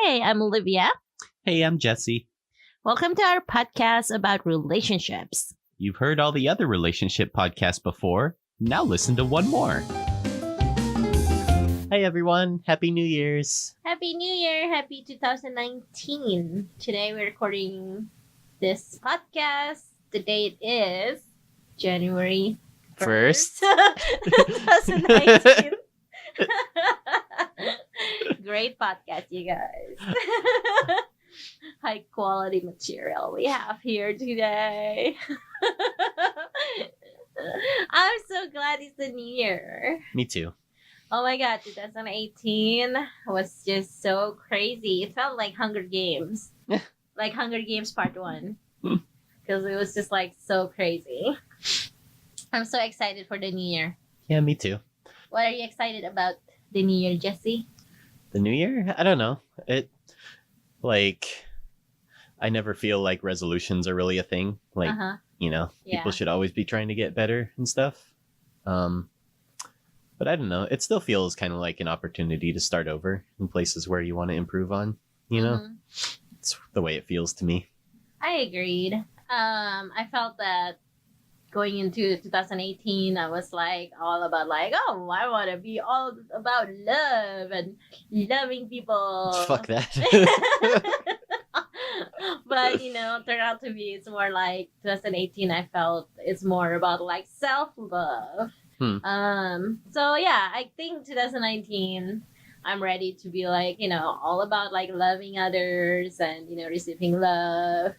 Hey, I'm Olivia. Hey, I'm Jesse. Welcome to our podcast about relationships. You've heard all the other relationship podcasts before. Now listen to one more. Hi, everyone. Happy New Year's. Happy New Year. Happy 2019. Today we're recording this podcast. The date is January 1st, 2019. Great podcast, you guys. High quality material we have here today. I'm so glad it's the new year. Me too. Oh my god, 2018 was just so crazy. It felt like Hunger Games. Like Hunger Games Part 1. Because it was just like so crazy. I'm so excited for the new year. Yeah, me too. What are you excited about the new year, Jesse? The new year? I don't know. I never feel like resolutions are really a thing. People should always be trying to get better and stuff. But I don't know. It still feels kind of like an opportunity to start over in places where you want to improve on, It's the way it feels to me. I agreed. I felt that going into 2018, I was like all about like, oh, I want to be all about love and loving people. Fuck that. But, turned out to be, it's more like 2018, I felt it's more about like self-love. So yeah, I think 2019, I'm ready to be like, all about like loving others and, receiving love.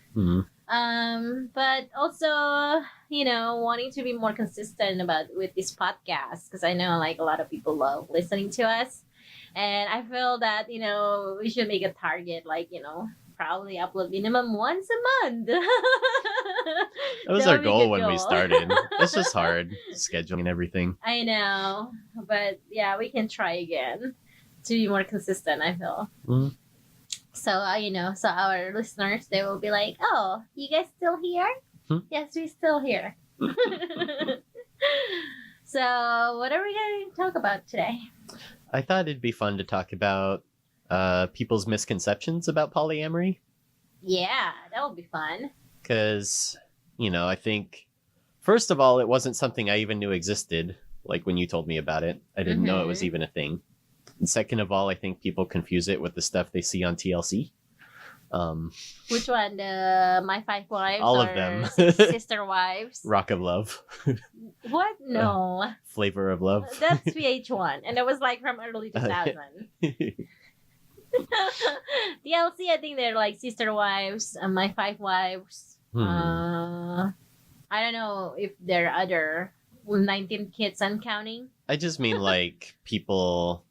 But also, wanting to be more consistent with this podcast, because I know like a lot of people love listening to us. And I feel that, we should make a target, like, probably upload minimum once a month. That was our goal when we started. It's just hard scheduling everything. I know. But yeah, we can try again to be more consistent, I feel. So, so our listeners, they will be like, oh, you guys still here? Yes, we're still here. So, what are we going to talk about today? I thought it'd be fun to talk about people's misconceptions about polyamory. Yeah, that would be fun. Because, I think, first of all, it wasn't something I even knew existed. Like when you told me about it, I didn't know it was even a thing. And second of all, I think people confuse it with the stuff they see on TLC. Which one? The My Five Wives? All or of them. Sister Wives? Rock of Love. What? No. Flavor of Love. That's VH1. And it was like from early 2000. TLC, I think they're like Sister Wives, My Five Wives. I don't know if there are other 19 kids and counting. I just mean like people,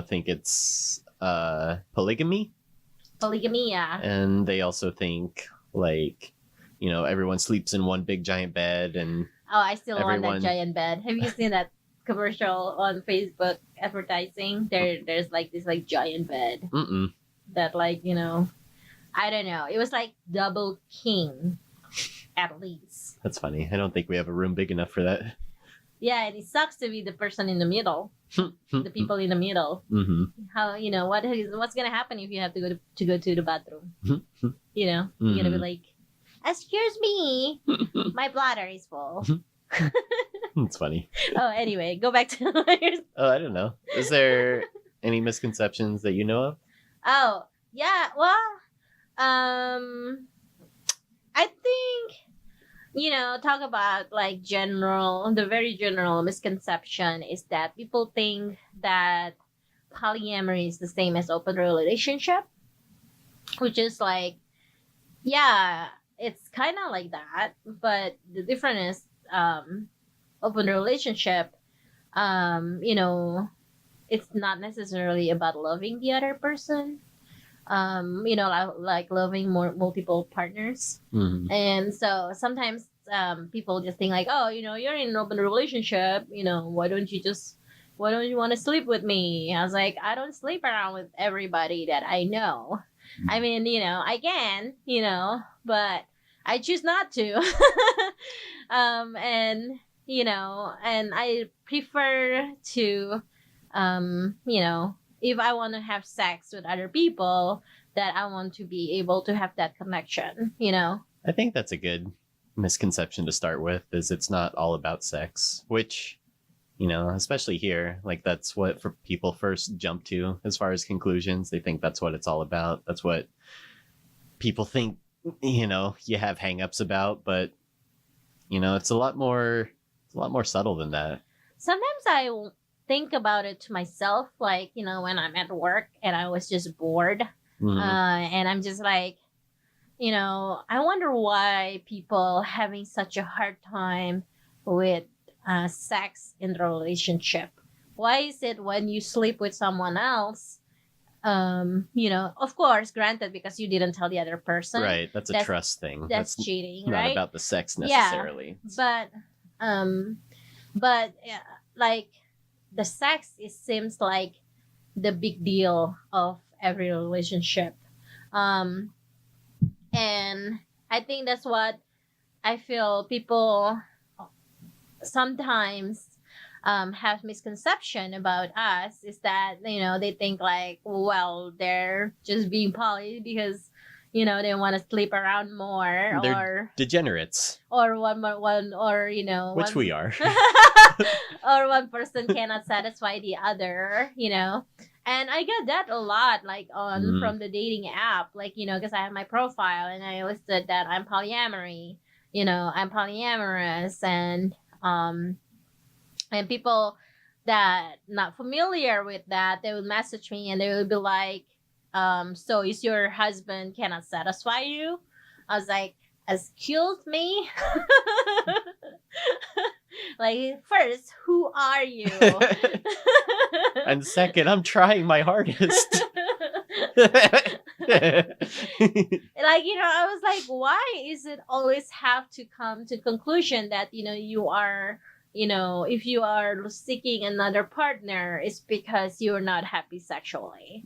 think it's polygamy. Polygamy, yeah. And they also think like, everyone sleeps in one big giant bed and I still want that giant bed. Have you seen that commercial on Facebook advertising? There's like this like giant bed. That like, I don't know. It was like double king at least. That's funny. I don't think we have a room big enough for that. Yeah, and it sucks to be the person in the middle. The people in the middle. How, what's gonna happen if you have to go to the bathroom? You're gonna be like, excuse me, my bladder is full. It's funny. Oh, anyway, go back to I don't know. Is there any misconceptions that you know of? Oh, yeah. Well, I think, talk about like the very general misconception is that people think that polyamory is the same as open relationship, which is like, yeah, it's kind of like that, but the difference is, open relationship, it's not necessarily about loving the other person. Like loving multiple partners. And so sometimes people just think like, oh, you're in an open relationship, why don't you want to sleep with me? I was like, I don't sleep around with everybody that I know. I mean, I can, but I choose not to. And I prefer to, if I want to have sex with other people, that I want to be able to have that connection, you know? I think that's a good misconception to start with, is it's not all about sex, which, you know, especially here, like that's what for people first jump to as far as conclusions. They think that's what it's all about. That's what people think, you know, you have hangups about, but you know, it's a lot more subtle than that. Sometimes I think about it to myself, like, you know, when I'm at work and I was just bored, and I'm just like, you know, I wonder why people having such a hard time with sex in the relationship. Why is it when you sleep with someone else, you know, of course, granted, because you didn't tell the other person, right? That's a trust thing. That's cheating, not right? about the sex necessarily. Yeah, but like the sex, it seems like the big deal of every relationship, and I think that's what I feel people sometimes have misconception about us, is that, you know, they think like, well, they're just being poly because, you know, they want to sleep around more, They're or degenerates, or or you know, which we are. or one person cannot satisfy the other, you know. And I get that a lot, like on from the dating app, like, you know, because I have my profile and I listed that I'm polyamory, you know, I'm polyamorous, and people that not familiar with that, they would message me and they would be like, so is your husband cannot satisfy you? I was like, excuse me. Like, first, who are you? And second, I'm trying my hardest. Like, you know, I was like, why is it always have to come to conclusion that, you know, you are, you know, if you are seeking another partner, it's because you're not happy sexually.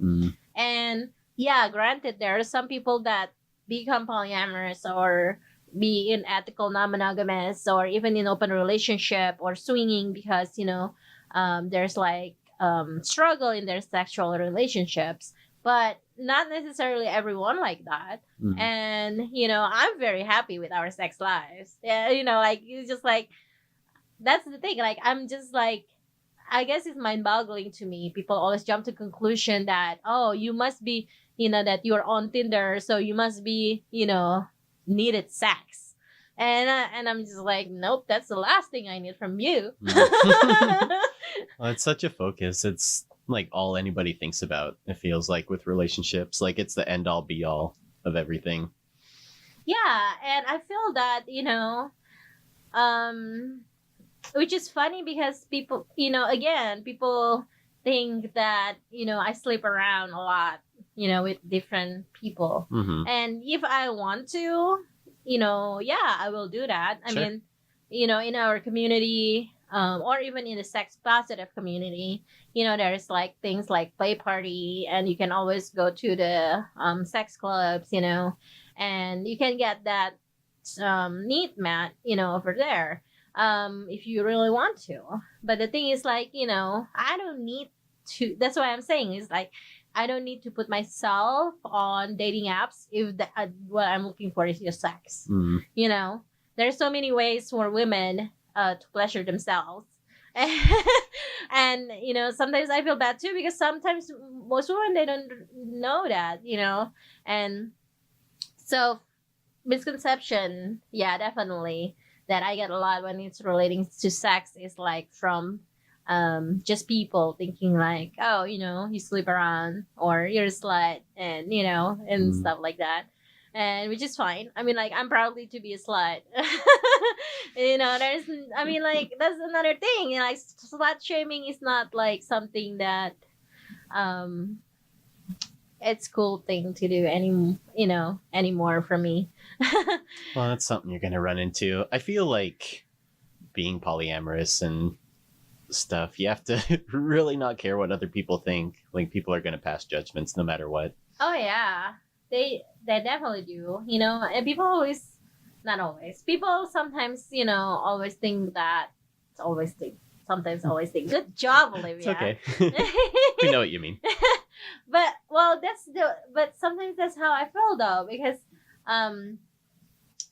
And yeah, granted, there are some people that become polyamorous or be in ethical non-monogamous or even in open relationship or swinging because, you know, there's like struggle in their sexual relationships, but not necessarily everyone like that. And, you know, I'm very happy with our sex lives. Yeah, you know, like, it's just like, that's the thing. Like, I'm just like, I guess it's mind-boggling to me. People always jump to conclusion that, oh, you must be, you know, that you're on Tinder, so you must be, you know, needed sex. And I'm just like, nope, that's the last thing I need from you. Well, it's such a focus. It's like all anybody thinks about, it feels like, with relationships. Like, it's the end all be all of everything. Yeah, and I feel that, you know, which is funny because people, you know, again, people think that, you know, I sleep around a lot, you know, with different people. And if I want to, you know, yeah, I will do that. I mean, you know, in our community, or even in the sex positive community, you know, there's like things like play party, and you can always go to the sex clubs, you know, and you can get that neat mat, you know, over there, if you really want to. But the thing is, like, you know, I don't need to, that's why I'm saying is like, I don't need to put myself on dating apps if what I'm looking for is just sex. You know, there's so many ways for women to pleasure themselves. And, you know, sometimes I feel bad too, because sometimes most women, they don't know that, you know. And so, misconception, yeah, definitely, that I get a lot when it's relating to sex is like from just people thinking like, oh, you know, you sleep around or you're a slut, and, you know, and stuff like that. And which is fine. I mean, like, I'm proudly to be a slut. You know, I mean, like, that's another thing. You know, like, slut shaming is not like something that it's cool thing to do anymore for me. Well, that's something you're gonna run into. I feel like being polyamorous and stuff, you have to really not care what other people think. Like, people are gonna pass judgments no matter what. Oh yeah, they definitely do. You know, and people always, not always. People sometimes, you know, always think that it's sometimes always think, good job, Olivia. It's okay. We know what you mean. But well, but sometimes that's how I feel though, because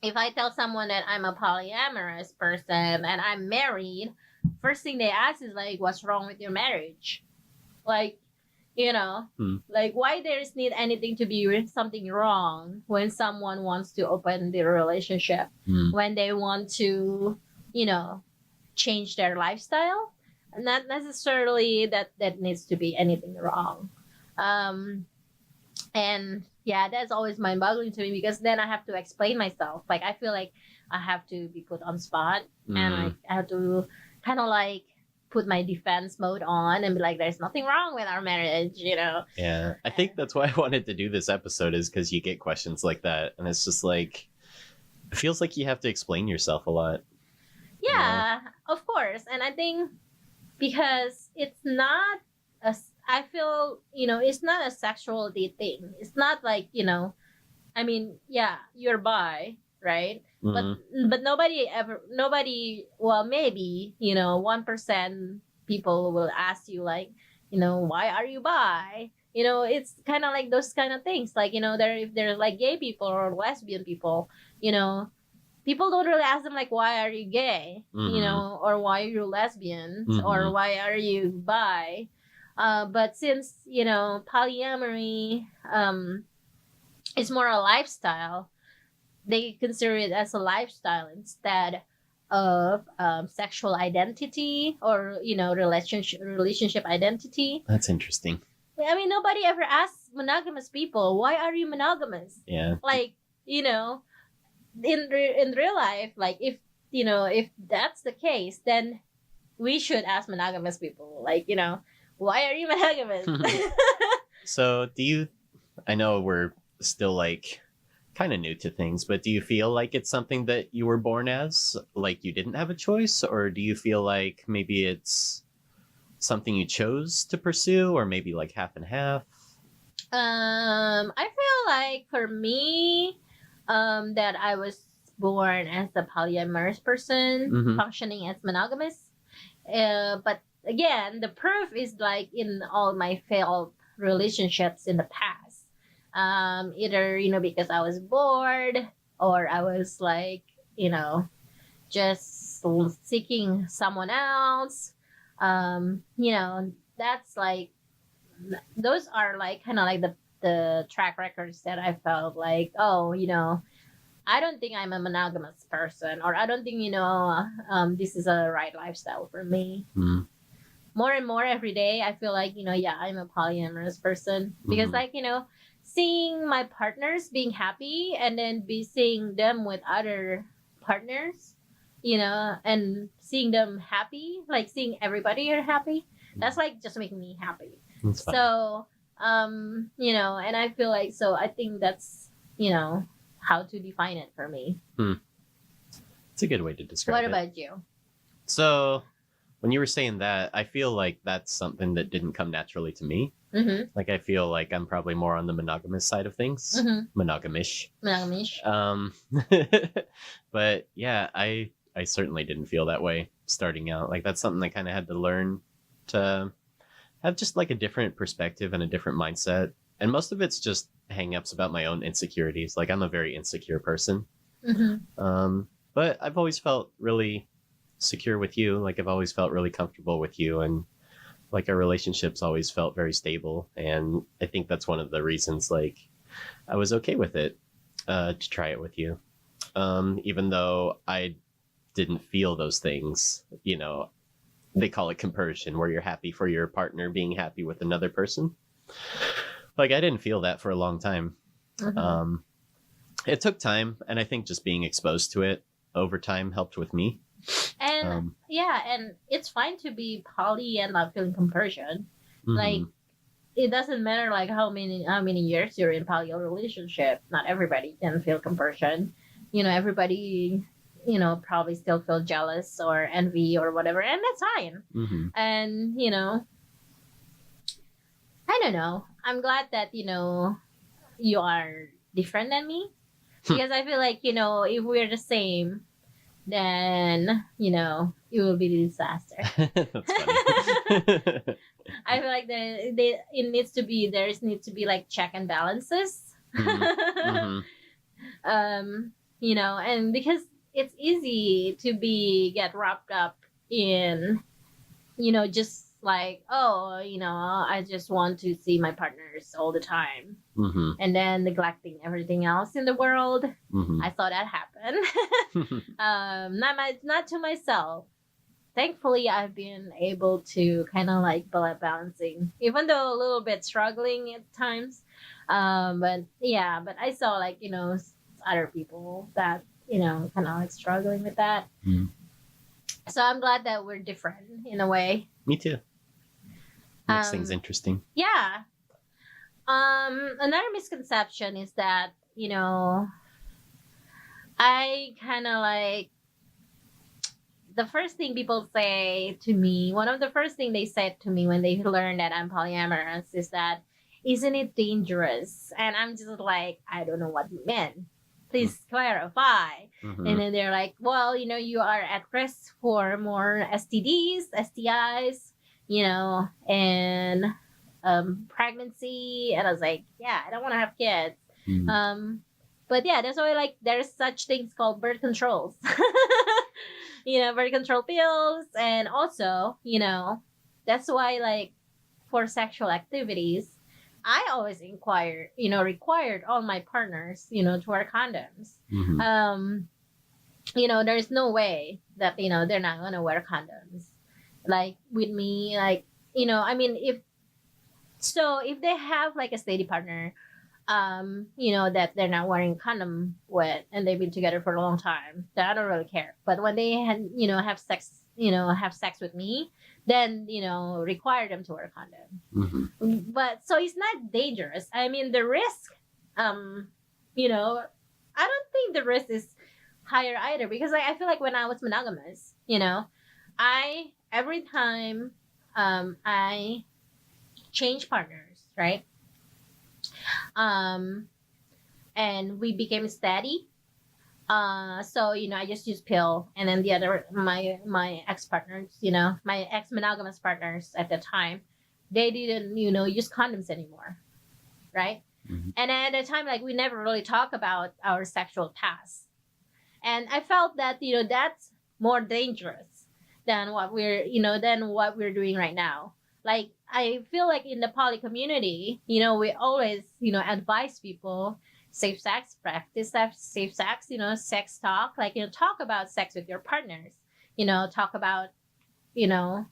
if I tell someone that I'm a polyamorous person and I'm married, first thing they ask is like, what's wrong with your marriage? Like, like why there's need anything to be something wrong when someone wants to open their relationship, when they want to, change their lifestyle. Not necessarily that needs to be anything wrong. And yeah, that's always mind-boggling to me, because then I have to explain myself. Like I feel like I have to be put on spot, and like I have to kind of like put my defense mode on and be like, there's nothing wrong with our marriage, Yeah, I think that's why I wanted to do this episode, is because you get questions like that, and it's just like, it feels like you have to explain yourself a lot. Yeah, of course. And I think because it's not I feel, it's not a sexuality thing. It's not like, I mean, yeah, you're bi, right? But nobody, well, maybe, 1% people will ask you like, why are you bi? It's kind of like those kind of things. Like, if they're like gay people or lesbian people, people don't really ask them like, why are you gay? Or why are you lesbian? Or why are you bi? But since, polyamory is more a lifestyle, they consider it as a lifestyle instead of sexual identity or, relationship identity. That's interesting. I mean, nobody ever asks monogamous people, why are you monogamous? Yeah. Like, in real life, like if that's the case, then we should ask monogamous people, like, why are you monogamous? So I know we're still like kind of new to things, but do you feel like it's something that you were born as, like you didn't have a choice, or do you feel like maybe it's something you chose to pursue, or maybe like half and half? I feel like for me, that I was born as a polyamorous person, functioning as monogamous. But again, the proof is like in all my failed relationships in the past. Either, because I was bored, or I was like, just seeking someone else. That's like, those are like kind of like the track records that I felt like, oh, I don't think I'm a monogamous person, or I don't think, this is a right lifestyle for me. More and more every day, I feel like, yeah, I'm a polyamorous person, because like, seeing my partners being happy, and then seeing them with other partners, and seeing them happy, like seeing everybody are happy, that's like just making me happy. So, and I feel like, so I think that's, how to define it for me. It's a good way to describe it. What about you? So when you were saying that, I feel like that's something that didn't come naturally to me. Like I feel like I'm probably more on the monogamous side of things. Monogamish. But yeah, I certainly didn't feel that way starting out. Like that's something I kind of had to learn to have, just like a different perspective and a different mindset. And most of it's just hang-ups about my own insecurities. Like I'm a very insecure person. But I've always felt really secure with you. Like I've always felt really comfortable with you, and like our relationships always felt very stable. And I think that's one of the reasons like I was okay with it, to try it with you. Even though I didn't feel those things, they call it compersion, where you're happy for your partner being happy with another person. Like I didn't feel that for a long time. It took time, and I think just being exposed to it over time helped with me. And and it's fine to be poly and not feeling compersion. Like it doesn't matter like how many years you're in poly relationship. Not everybody can feel compersion. Everybody, probably still feel jealous or envy or whatever, and that's fine. And I don't know. I'm glad that you are different than me, because I feel like if we're the same, then it will be a disaster. That's funny. I feel like it needs to be needs to be like check and balances. Mm-hmm. You know, and because it's easy to get wrapped up in, you know, just like, oh, you know, I just want to see my partners all the time, Mm-hmm. and then neglecting everything else in the world. Mm-hmm. I saw that happen. Not to myself. Thankfully, I've been able to kind of like balancing, even though a little bit struggling at times. But yeah, but I saw like, you know, other people that, you know, kind of like struggling with that. Mm. So I'm glad that we're different in a way. Me too. Makes things interesting. Yeah. Another misconception is that, you know, I kind of like, the first thing people say to me, one of the first thing they said to me when they learned that I'm polyamorous is that, isn't it dangerous? And I'm just like, I don't know what you meant. Please clarify. Mm-hmm. And then they're like, well, you know, you are at risk for more STDs, STIs, you know, and pregnancy. And I was like, yeah, I don't want to have kids. Mm-hmm. But yeah, that's why like there's such things called birth controls. You know, birth control pills. And also, you know, that's why like for sexual activities, I always required all my partners, you know, to wear condoms. Mm-hmm. You know, there's no way that, you know, they're not gonna wear condoms. Like with me, like, you know, I mean, if they have like a steady partner, you know, that they're not wearing condom with, and they've been together for a long time, then I don't really care. But when they have sex with me, then, you know, require them to wear a condom. Mm-hmm. But so it's not dangerous. I mean, the risk, you know, I don't think the risk is higher either, because I feel like when I was monogamous, you know, every time I changed partners, right? And we became steady. So, you know, I just used pill, and then the other, my ex-partners, you know, my ex-monogamous partners at the time, they didn't, you know, use condoms anymore, right? Mm-hmm. And at the time, like, we never really talk about our sexual past. And I felt that, you know, that's more dangerous than what we're doing right now. Like, I feel like in the poly community, you know, we always, you know, advise people safe sex, practice safe sex, you know, sex talk, like, you know, talk about sex with your partners, you know, talk about, you know,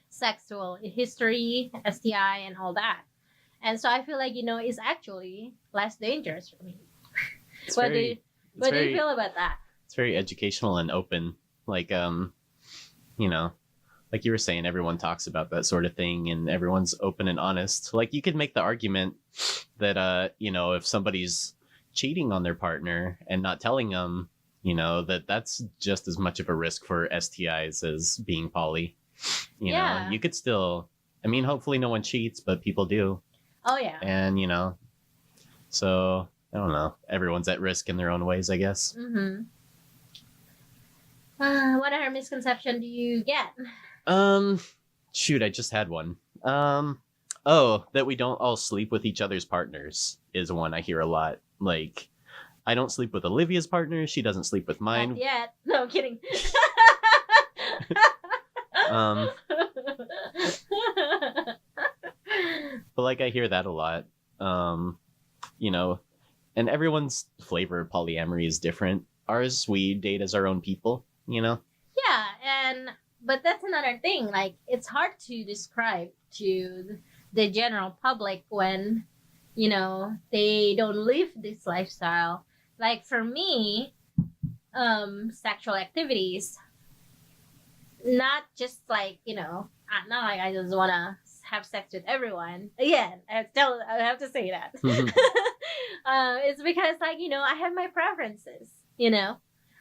sexual history, STI, and all that. And so I feel like, you know, it's actually less dangerous for me. What do you feel about that? It's very educational and open. Like, you know, like you were saying, everyone talks about that sort of thing, and everyone's open and honest. Like, you could make the argument that, you know, if somebody's cheating on their partner and not telling them, you know, that's just as much of a risk for STIs as being poly. You know, you could still, I mean, hopefully no one cheats, but people do. Oh, yeah. And, you know, so I don't know. Everyone's at risk in their own ways, I guess. Mm-hmm. What other misconception do you get? Shoot, I just had one. That we don't all sleep with each other's partners is one I hear a lot. Like, I don't sleep with Olivia's partner. She doesn't sleep with mine. Not yet. No, I'm kidding. But like, I hear that a lot. You know, and everyone's flavor of polyamory is different. Ours, we date as our own people, you know? Yeah, but that's another thing. Like, it's hard to describe to the general public when, you know, they don't live this lifestyle. Like, for me, sexual activities, not just like, you know, not like I just want to have sex with everyone. Again, I have to say that. It's because, like, you know, I have my preferences, you know.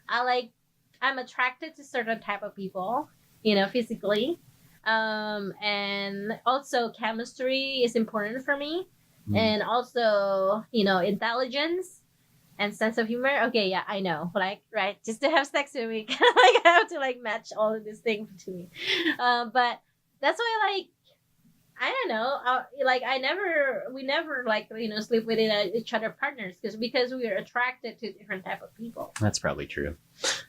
I'm attracted to certain type of people, you know, physically. And also chemistry is important for me. And also, you know, intelligence. and sense of humor. Okay, yeah, I know. Like, right, just to have sex with me, like I have to like match all of these things to me. But that's why, like, I don't know. Like, we never like sleep with each other partners because we are attracted to different type of people. That's probably true.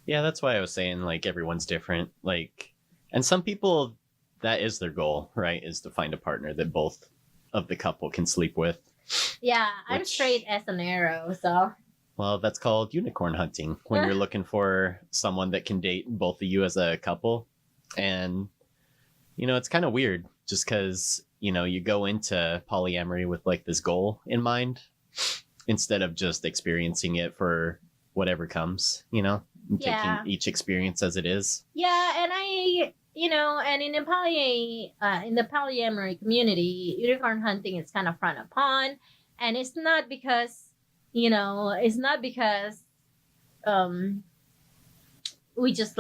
Yeah, that's why I was saying like everyone's different. Like, and some people, that is their goal, right? Is to find a partner that both of the couple can sleep with. Yeah, I'm straight as an arrow, so. Well, that's called unicorn hunting when you're looking for someone that can date both of you as a couple. And, it's kind of weird just because, you go into polyamory with like this goal in mind instead of just experiencing it for whatever comes, and taking each experience as it is. Yeah, and and in the polyamory community, unicorn hunting is kind of frowned upon, and it's not because we just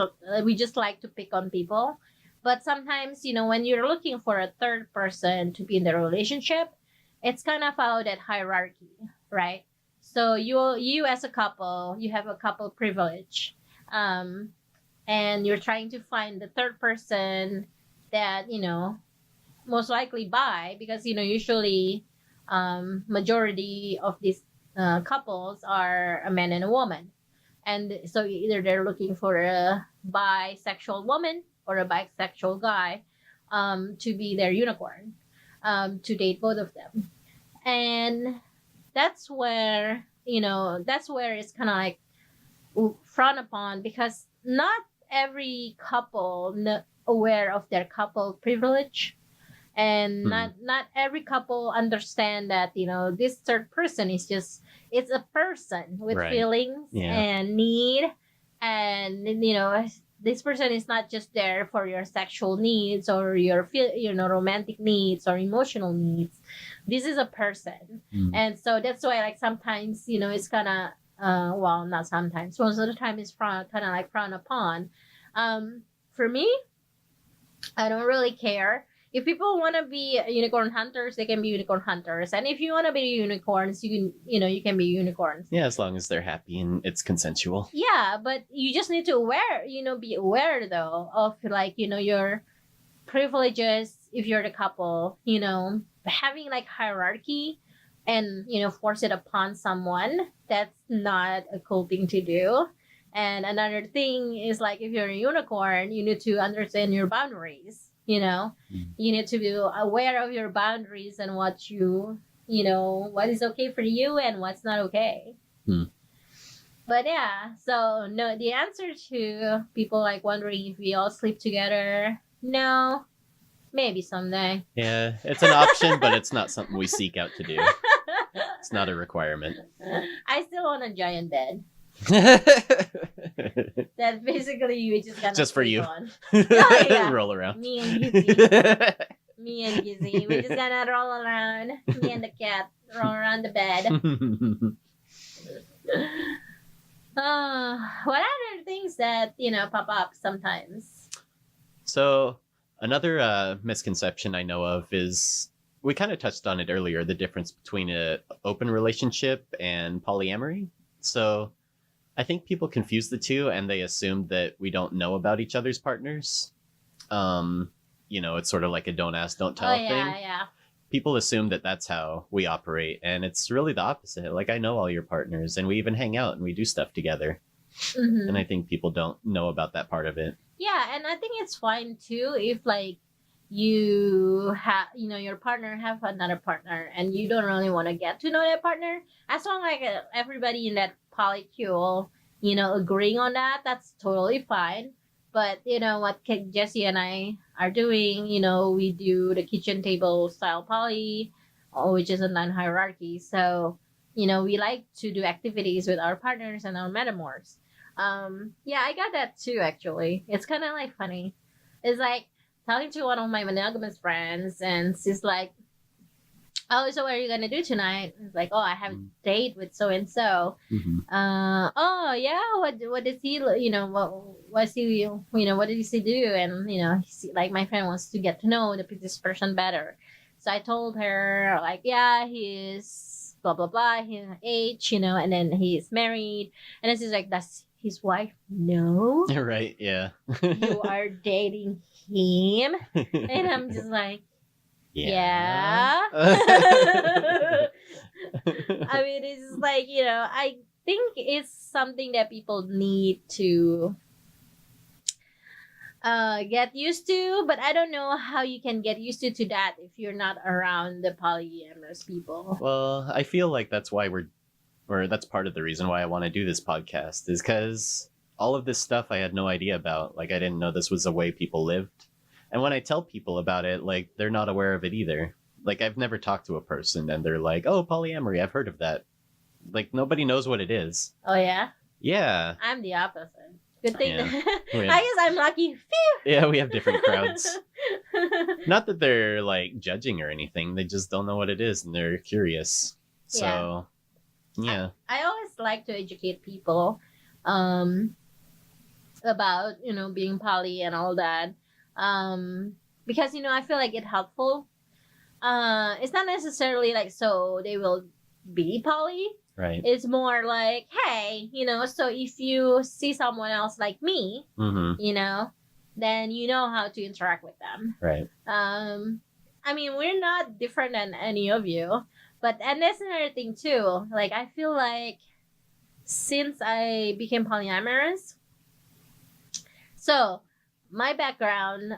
like to pick on people, but sometimes when you're looking for a third person to be in the relationship, it's kind of follow that hierarchy, right? So you as a couple, you have a couple privilege, and you're trying to find the third person that most likely bi, because usually majority of these couples are a man and a woman, and so either they're looking for a bisexual woman or a bisexual guy to be their unicorn, to date both of them. And that's where it's kind of like frowned upon, because not every couple aware of their couple privilege, and not every couple understand that this third person is just, it's a person with feelings and need, and this person is not just there for your sexual needs or your romantic needs or emotional needs. This is a person. And so that's why, like, sometimes it's kind of well, not sometimes, most of the time it's kind of like frowned upon. For me, I don't really care. If people want to be unicorn hunters, they can be unicorn hunters. And if you want to be unicorns, you can be unicorns. Yeah, as long as they're happy and it's consensual. Yeah, but you just need to be aware though of like, your privileges if you're the couple, having like hierarchy and, force it upon someone. That's not a cool thing to do. And another thing is, like, if you're a unicorn, you need to understand your boundaries. You need to be aware of your boundaries and what what is okay for you and what's not okay. But yeah, so no, the answer to people like wondering if we all sleep together, no, maybe someday. Yeah, it's an option, but it's not something we seek out to do. It's not a requirement. I still want a giant bed. That basically you just gotta just for you on. Oh, yeah. Roll around. Me and Gizzy, we just gonna roll around. Me and the cat roll around the bed. What other things that pop up sometimes? So another misconception I know of is, we kind of touched on it earlier, the difference between an open relationship and polyamory. So I think people confuse the two, and they assume that we don't know about each other's partners. It's sort of like a don't ask, don't tell thing. Yeah. People assume that that's how we operate, and it's really the opposite. Like, I know all your partners, and we even hang out and we do stuff together. And I think people don't know about that part of it. Yeah, and I think it's fine too if, like, you have your partner have another partner and you don't really want to get to know that partner, as long as everybody in that polycule agreeing on that, that's totally fine. But what Jesse and I are doing, we do the kitchen table style poly, which is a non-hierarchy. So we like to do activities with our partners and our metamorphs. Yeah, I got that too, actually. It's kind of like funny. It's like talking to one of my monogamous friends, and she's like, oh, so what are you gonna do tonight? It's like, oh, I have a date with so and so. Oh yeah, what does he what did he do? And like, my friend wants to get to know this person better. So I told her, like, yeah, he's blah blah blah, his age, and then he's married, and it's just like, that's his wife? No. Right, yeah. You are dating him? And I'm just like, yeah. I mean, it's just like, I think it's something that people need to get used to, but I don't know how you can get used to that if you're not around the polyamorous people. Well, I feel like that's why that's part of the reason why I want to do this podcast, is because all of this stuff I had no idea about. Like, I didn't know this was the way people lived. And when I tell people about it, like, they're not aware of it either. Like, I've never talked to a person and they're like, oh, polyamory, I've heard of that. Like, nobody knows what it is. Oh, yeah? Yeah. I'm the opposite. Good thing. Yeah. I guess I'm lucky. Phew! Yeah, we have different crowds. Not that they're, like, judging or anything. They just don't know what it is and they're curious. So, yeah. I always like to educate people about, being poly and all that. Because, I feel like it's helpful. It's not necessarily like so they will be poly. Right. It's more like, hey, so if you see someone else like me, then you know how to interact with them. Right. I mean, we're not different than any of you, and that's another thing too. Like, I feel like since I became polyamorous, so my background,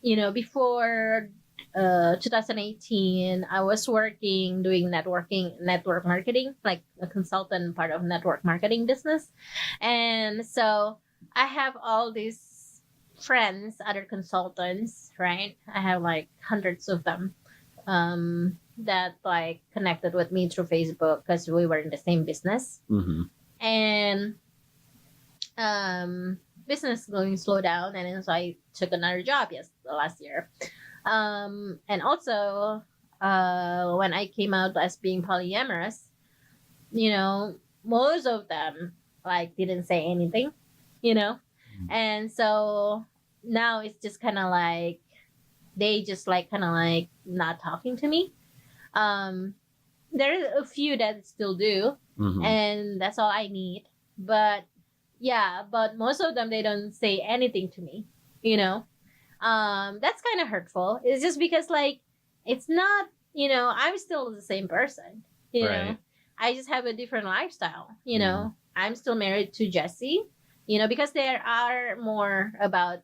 before 2018, I was working doing network marketing, like a consultant part of network marketing business. And so I have all these friends, other consultants, right? I have like hundreds of them that like connected with me through Facebook because we were in the same business. Mm-hmm. And business going slow down, and then so I took another job last year. And also, when I came out as being polyamorous, most of them like didn't say anything, and so now it's just kind of like they just like kind of like not talking to me. There's a few that still do, and that's all I need. But most of them, they don't say anything to me, that's kind of hurtful. It's just because like it's not, I'm still the same person, Right. I just have a different lifestyle. I'm still married to Jesse, because there are more about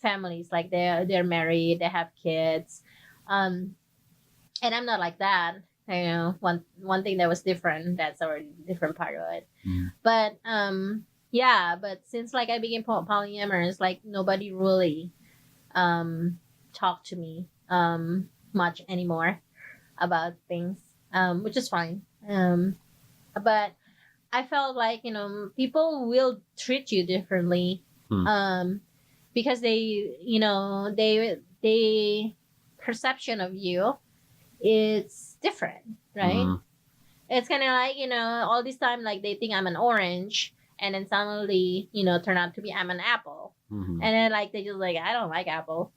families, like they're married, they have kids, and I'm not like that. One thing that was different, that's already a different part of it. But but since like I became polyamorous, like nobody really talk to me much anymore about things, which is fine. But I felt like people will treat you differently because they perception of you is different, right? It's kind of like all this time like they think I'm an orange, and then suddenly turn out to be I'm an apple. And then like they just like, I don't like apple.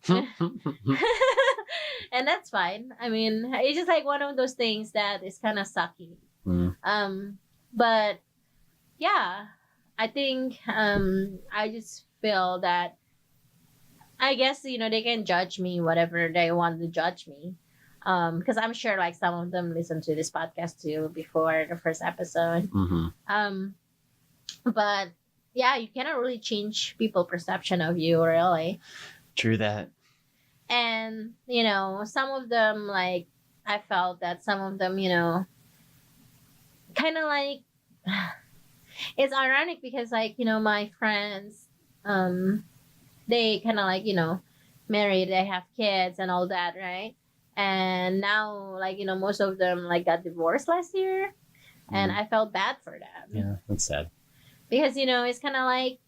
And that's fine. I mean, it's just like one of those things that is kind of sucky. But yeah, I think I just feel that I guess they can judge me whatever they want to judge me, because I'm sure like some of them listen to this podcast too before the first episode. But yeah, you cannot really change people's perception of you, really. True that. And, some of them, like, I felt that some of them, kind of like, it's ironic because, like, my friends, they kind of like, married, they have kids and all that, right? And now, like, most of them, like, got divorced last year. And I felt bad for them. Yeah, that's sad. Because, it's kind of like,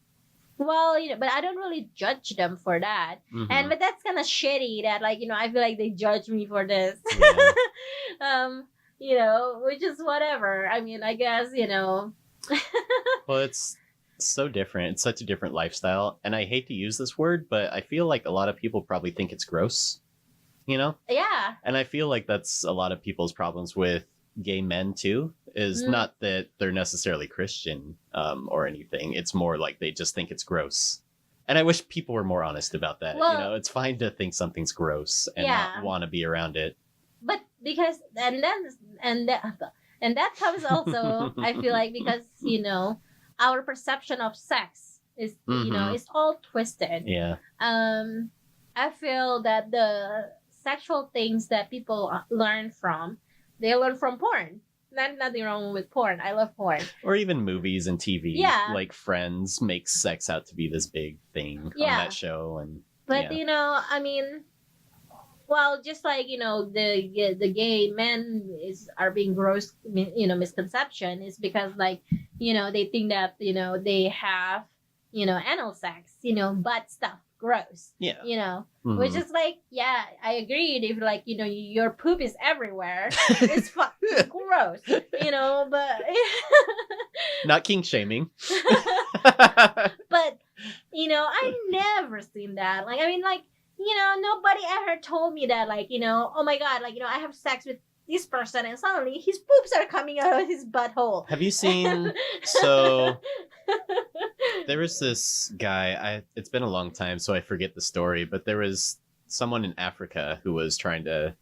well, but I don't really judge them for that. But that's kind of shitty that, like, I feel like they judge me for this. Yeah. Which is whatever. I mean, I guess, Well, it's so different. It's such a different lifestyle. And I hate to use this word, but I feel like a lot of people probably think it's gross, Yeah. And I feel like that's a lot of people's problems with gay men too is not that they're necessarily Christian or anything. It's more like they just think it's gross. And I wish people were more honest about that. Well, it's fine to think something's gross and not want to be around it. But because and that comes also, I feel like, because our perception of sex is is all twisted. Yeah. I feel that the sexual things that people learn from, they learn from porn. Nothing wrong with porn. I love porn. Or even movies and TV. Yeah. Like Friends makes sex out to be this big thing on that show. But I mean, well, just like the gay men are being gross, misconception is because like they think that they have anal sex, butt stuff. Gross. Yeah. Which is like, yeah, I agreed. If like, your poop is everywhere, it's fucking gross, but not kink shaming. But, I never seen that. Like, I mean, like, nobody ever told me that, like, oh my God, like, I have sex with this person and suddenly his poops are coming out of his butthole. Have you seen, so there was this guy, it's been a long time, so I forget the story, but there was someone in Africa who was trying to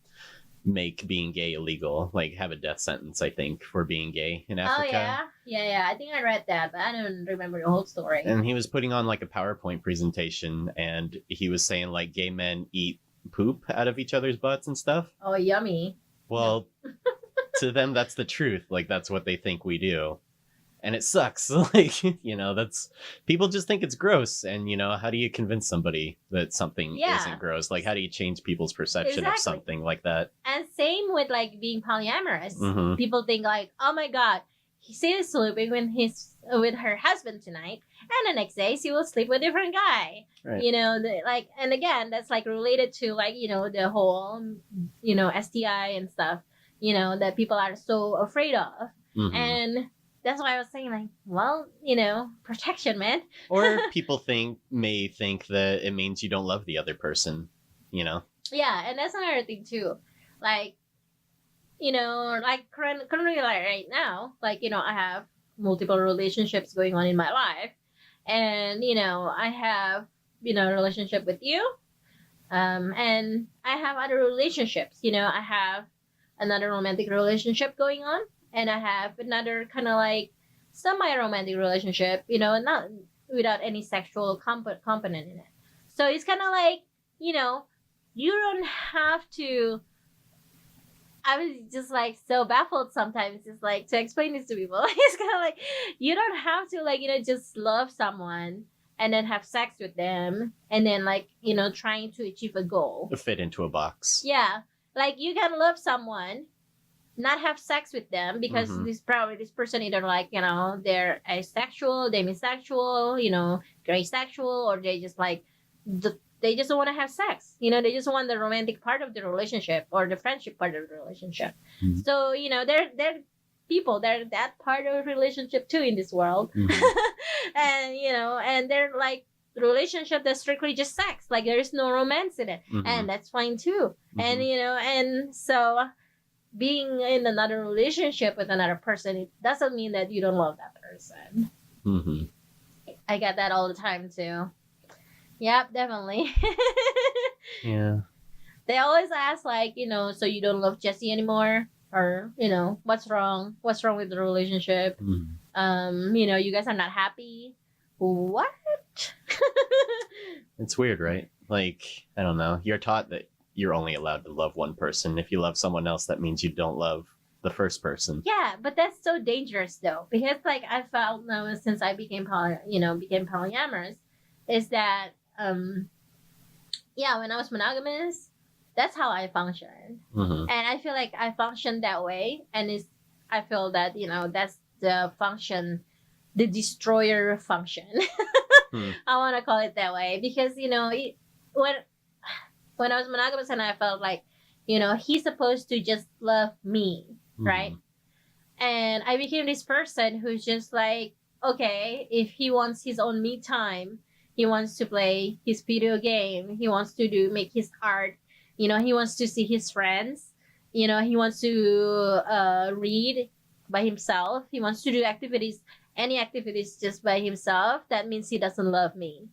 make being gay illegal, like have a death sentence, I think, for being gay in Africa. Oh, yeah. I think I read that, but I don't remember the whole story. And he was putting on like a PowerPoint presentation, and he was saying like gay men eat poop out of each other's butts and stuff. Oh, yummy. Well, to them, that's the truth. Like, that's what they think we do. And it sucks. Like, that's, people just think it's gross. And, how do you convince somebody that something isn't gross? Like, how do you change people's perception of something like that? And same with, like, being polyamorous. Mm-hmm. People think, like, oh my God, she's sleeping with her husband tonight. And the next day, she will sleep with a different guy. Right. And again, that's, like, related to, like, the whole, STI and stuff, that people are so afraid of. Mm-hmm. And that's why I was saying, like, well, protection, man. Or people may think that it means you don't love the other person, Yeah, and that's another thing, too. Like, like currently, like right now, like, I have multiple relationships going on in my life. And, I have, a relationship with you. And I have other relationships. I have another romantic relationship going on. And I have another kind of like semi-romantic relationship, not without any sexual component in it. So it's kind of like, you don't have to. I was just like so baffled sometimes. It's like to explain this to people. It's kind of like you don't have to like just love someone and then have sex with them and then like trying to achieve a goal. Fit into a box. Yeah, like you can love someone, not have sex with them because this person either like they're asexual, demisexual, gray sexual, or they just like they just want to have sex. They just want the romantic part of the relationship or the friendship part of the relationship. Mm-hmm. So they're people, they're that part of the relationship too in this world. Mm-hmm. and they're like relationship that's strictly just sex, like there is no romance in it. Mm-hmm. And that's fine too. Mm-hmm. And so being in another relationship with another person, it doesn't mean that you don't love that person. Mm-hmm. I get that all the time too. Yep, definitely. Yeah. They always ask like, so you don't love Jesse anymore? Or, what's wrong? What's wrong with the relationship? Mm-hmm. You guys are not happy? What? It's weird, right? Like, I don't know. You're taught that you're only allowed to love one person. If you love someone else, that means you don't love the first person. Yeah, but that's so dangerous though, because like I felt since I became polyamorous, is that when I was monogamous, that's how I functioned. Mm-hmm. And I feel like I functioned that way, and I feel that that's the function, the destroyer function. I want to call it that way because when I was monogamous and I felt like, he's supposed to just love me, right? And I became this person who's just like, okay, if he wants his own me time, he wants to play his video game, he wants to make his art, he wants to see his friends, he wants to read by himself. He wants to do any activities just by himself. That means he doesn't love me.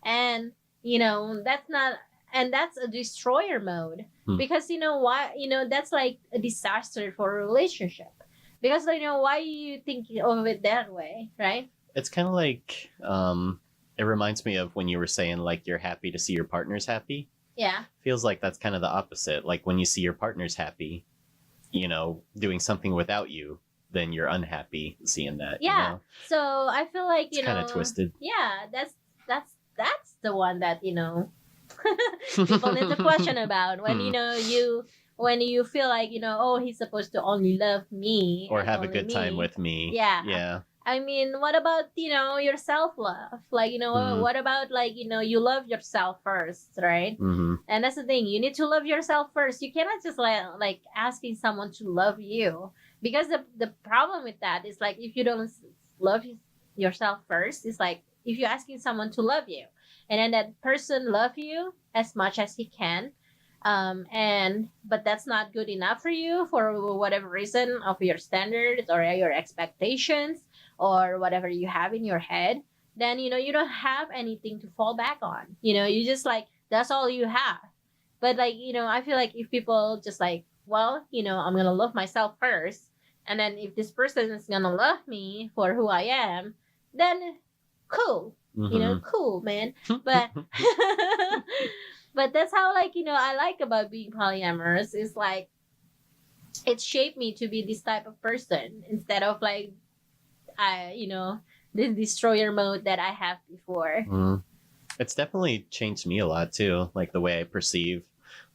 And, that's not, and that's a destroyer mode. Because, why, that's like a disaster for a relationship. Because, why you think of it that way, right? It's kind of like, it reminds me of when you were saying, like, you're happy to see your partner's happy. Yeah. Feels like that's kind of the opposite. Like, when you see your partner's happy, doing something without you, then you're unhappy seeing that. Yeah. So I feel like, it's kind of twisted. Yeah, that's the one that, people need to question about when, when you feel like, oh, he's supposed to only love me. Or have a good time with me. Yeah. Yeah. I mean, what about, your self-love? Like, what about, like, you love yourself first, right? And that's the thing. You need to love yourself first. You cannot just, like asking someone to love you. Because the problem with that is, like, if you don't love yourself first, it's like if you're asking someone to love you, and then that person love you as much as he can, but that's not good enough for you for whatever reason of your standards or your expectations or whatever you have in your head, then, you don't have anything to fall back on. You just, like, that's all you have. But, like, I feel like if people just, like, well, I'm going to love myself first. And then if this person is going to love me for who I am, then cool. Cool, man. But but that's how, like, I like about being polyamorous is, like, it shaped me to be this type of person instead of, like, the destroyer mode that I have before. It's definitely changed me a lot too. Like the way I perceive,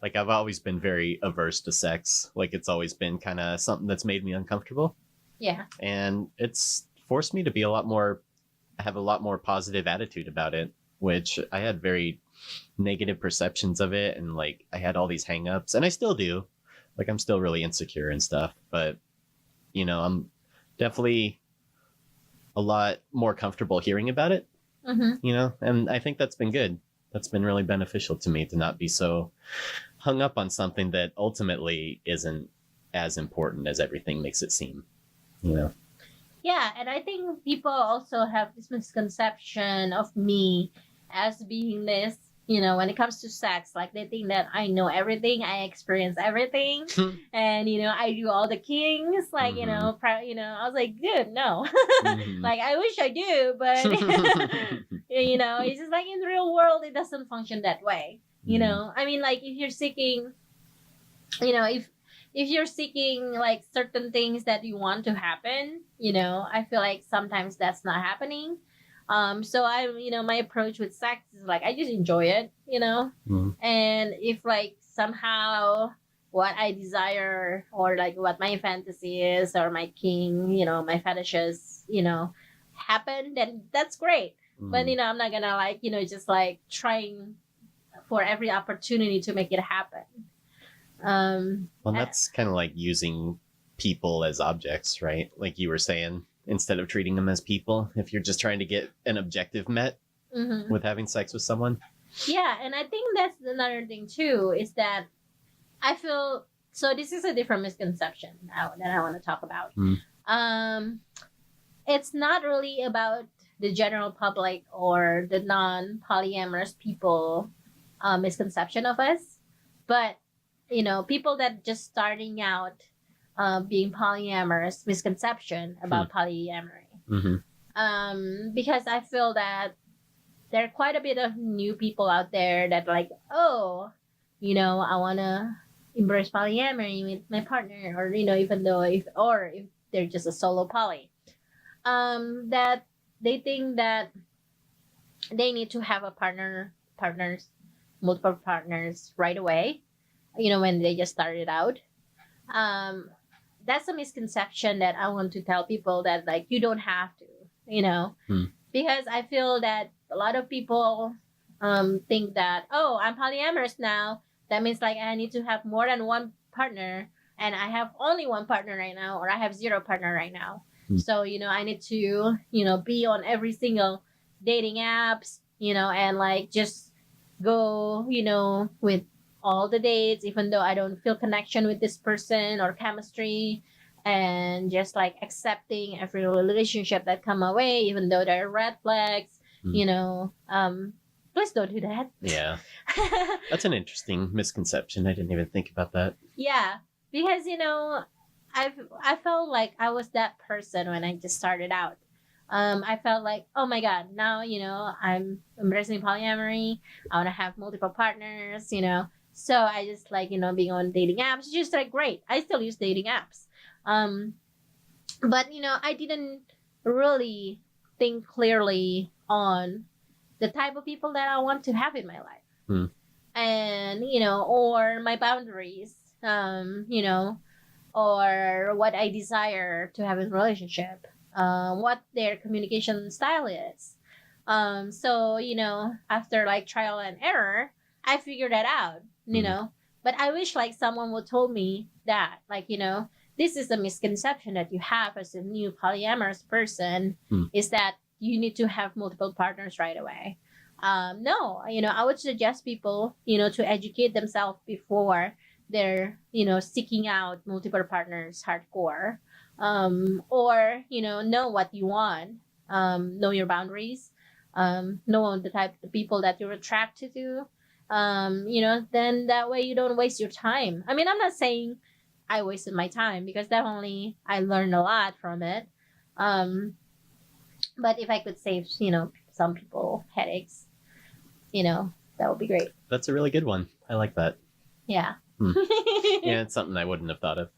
like I've always been very averse to sex. Like it's always been kind of something that's made me uncomfortable. Yeah. And it's forced me to be have a lot more positive attitude about it, which I had very negative perceptions of it. And like I had all these hangups, and I still do. Like I'm still really insecure and stuff, but I'm definitely a lot more comfortable hearing about it, and I think that's been good. That's been really beneficial to me to not be so hung up on something that ultimately isn't as important as everything makes it seem, Yeah, and I think people also have this misconception of me as being this, when it comes to sex, like they think that I know everything, I experience everything, and I do all the kings, like I was like, dude, no, like I wish I do, but it's just like in the real world, it doesn't function that way. I mean, like if you're seeking, if you're seeking like certain things that you want to happen, I feel like sometimes that's not happening. So my approach with sex is like, I just enjoy it, and if like somehow what I desire or like what my fantasy is or my king, my fetishes, happen, then that's great. But, I'm not gonna like, just like trying for every opportunity to make it happen. Well, that's kind of like using people as objects, right? Like you were saying, instead of treating them as people, if you're just trying to get an objective met with having sex with someone. Yeah, and I think that's another thing too, is that I feel, so this is a different misconception now that I want to talk about. It's not really about the general public or the non-polyamorous people misconception of us, but people that just starting out being polyamorous misconception about polyamory. Because I feel that there are quite a bit of new people out there that like, oh, I want to embrace polyamory with my partner, or even though if they're just a solo poly, that they think that they need to have a multiple partners right away, when they just started out. That's a misconception that I want to tell people that like you don't have to, because I feel that a lot of people think that, oh, I'm polyamorous now, that means like I need to have more than one partner, and I have only one partner right now, or I have zero partner right now. So I need to be on every single dating apps, and like just go with all the dates, even though I don't feel connection with this person or chemistry, and just like accepting every relationship that come my way, even though there are red flags, you know, please don't do that. Yeah. That's an interesting misconception. I didn't even think about that. Yeah, because you know, I felt like I was that person when I just started out. I felt like, oh my god, now you know I'm embracing polyamory. I want to have multiple partners, you know. So I just like you know being on dating apps. It's just like great. I still use dating apps, but you know I didn't really think clearly on the type of people that I want to have in my life, and you know, or my boundaries, you know, or what I desire to have in a relationship, what their communication style is. So, you know, after like trial and error, I figured that out, you know. But I wish like someone would told me that, like, you know, this is a misconception that you have as a new polyamorous person is that you need to have multiple partners right away. No, you know, I would suggest people, you know, to educate themselves before they're you know seeking out multiple partners hardcore, or you know what you want, know your boundaries, know the type of people that you're attracted to, you know, then that way you don't waste your time. I mean, I'm not saying I wasted my time because definitely I learned a lot from it, but if I could save you know some people headaches, you know, that would be great. That's a really good one. I like that. Yeah. Yeah, it's something I wouldn't have thought of.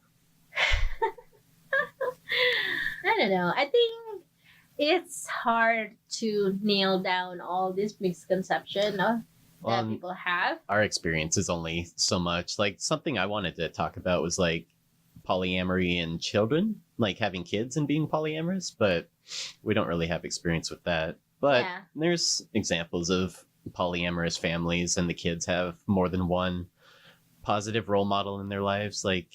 I don't know. I think it's hard to nail down all this misconception that people have. Our experience is only so much. Like something I wanted to talk about was like polyamory and children, like having kids and being polyamorous, but we don't really have experience with that. But there's examples of polyamorous families and the kids have more than one positive role model in their lives. Like,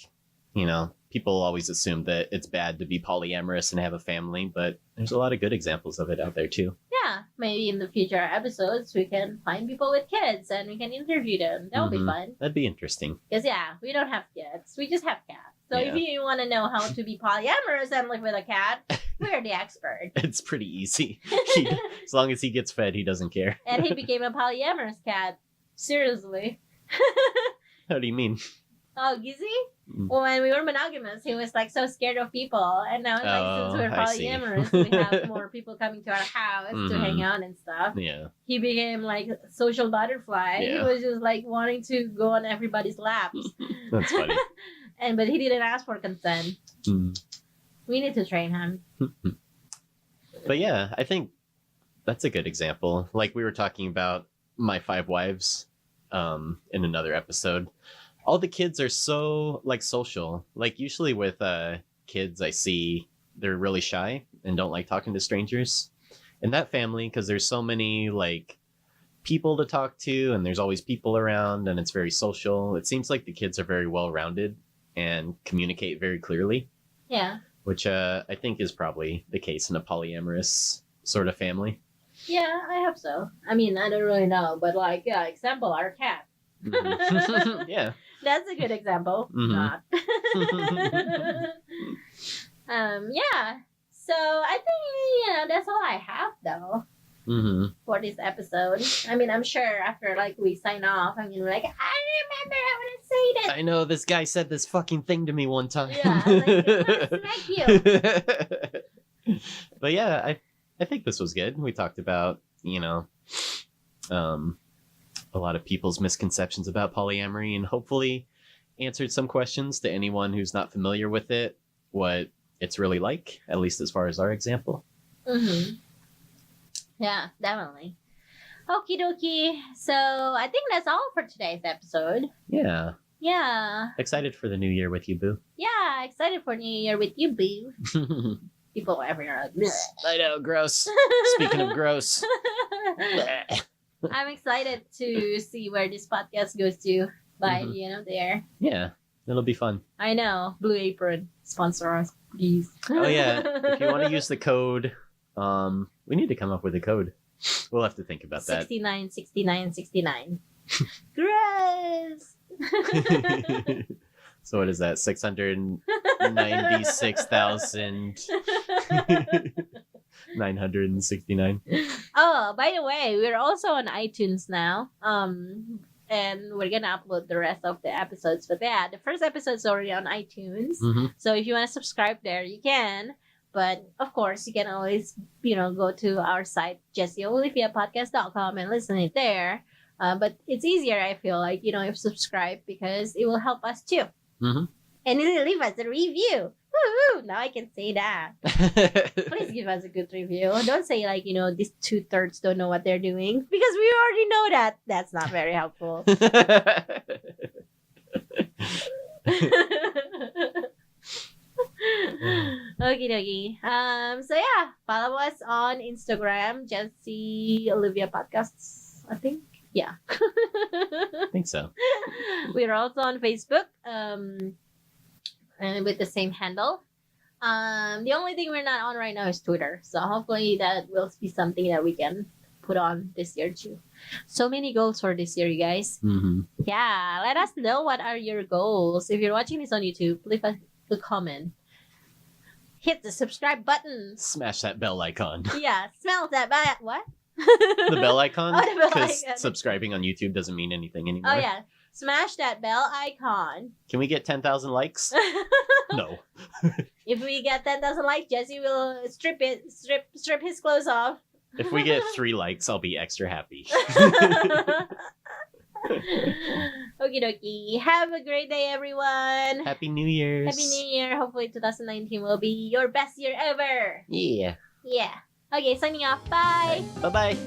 you know, people always assume that it's bad to be polyamorous and have a family, but there's a lot of good examples of it out there too. Yeah, maybe in the future episodes we can find people with kids and we can interview them. That would be fun. That'd be interesting. Because yeah, we don't have kids, we just have cats. So if you want to know how to be polyamorous and live with a cat, we're the expert. It's pretty easy. As long as he gets fed, he doesn't care. And he became a polyamorous cat. Seriously. How do you mean? Oh, Gizzy? When we were monogamous, he was like so scared of people. And now like, since we're polyamorous, we have more people coming to our house to hang out and stuff. Yeah. He became like a social butterfly. Yeah. He was just like wanting to go on everybody's laps. That's funny. But he didn't ask for consent. We need to train him. But yeah, I think that's a good example. Like we were talking about My 5 Wives in another episode. All the kids are so like social. Like usually with kids I see they're really shy and don't like talking to strangers. In that family, because there's so many like people to talk to and there's always people around and it's very social, it seems like the kids are very well rounded and communicate very clearly. Yeah. Which I think is probably the case in a polyamorous sort of family. Yeah, I hope so. I mean, I don't really know, but like, yeah, example, our cat. Yeah. That's a good example. Not. Yeah. So I think, you know, that's all I have though. For this episode. I mean, I'm sure after like we sign off, I'm gonna be like, I remember I want to say this. I know this guy said this fucking thing to me one time. Yeah, like, smack you. But yeah, I think this was good. We talked about, you know, a lot of people's misconceptions about polyamory and hopefully answered some questions to anyone who's not familiar with it, what it's really like, at least as far as our example. Yeah, definitely. Okie dokie. So I think that's all for today's episode. Yeah. Yeah. Excited for the new year with you, boo. Yeah, excited for New Year with you, boo. People everywhere are like, I know, gross. Speaking of gross. I'm excited to see where this podcast goes to by the end of the year. Yeah, it'll be fun. I know. Blue Apron, sponsor us, please. Oh yeah, if you want to use the code, we need to come up with a code. We'll have to think about that. 69, 69, 69. Gross! So what is that? 696,969. Oh, by the way, we're also on iTunes now. And we're gonna upload the rest of the episodes. But yeah, the first episode's already on iTunes. Mm-hmm. So if you want to subscribe there, you can. But of course, you can always, go to our site, JessieOliviaPodcast.com and listen it there. But it's easier, I feel like, if you subscribe because it will help us too. Mm-hmm. And it'll leave us a review. Woo-hoo! Now I can say that. Please give us a good review. Don't say like, these 2/3 don't know what they're doing because we already know that. That's not very helpful. Okie dokie. So yeah, follow us on Instagram, Jessie Olivia Podcasts, I think. Yeah. I think so. We're also on Facebook, and with the same handle. The only thing we're not on right now is Twitter. So hopefully that will be something that we can put on this year too. So many goals for this year, you guys. Mm-hmm. Yeah, let us know what are your goals. If you're watching this on YouTube, leave a comment. Hit the subscribe button. Smash that bell icon. Yeah, smell that what? The bell icon? Oh, the bell Because icon. subscribing on YouTube doesn't mean anything anymore. Oh yeah, smash that bell icon. Can we get 10,000 likes? No. If we get 10,000 likes, Jesse will strip his clothes off. If we get 3 likes, I'll be extra happy. Okie dokie. Have a great day, everyone. Happy New Year's. Happy New Year. Hopefully 2019 will be your best year ever. Yeah. Yeah. Okay, signing off. Bye. Bye-bye.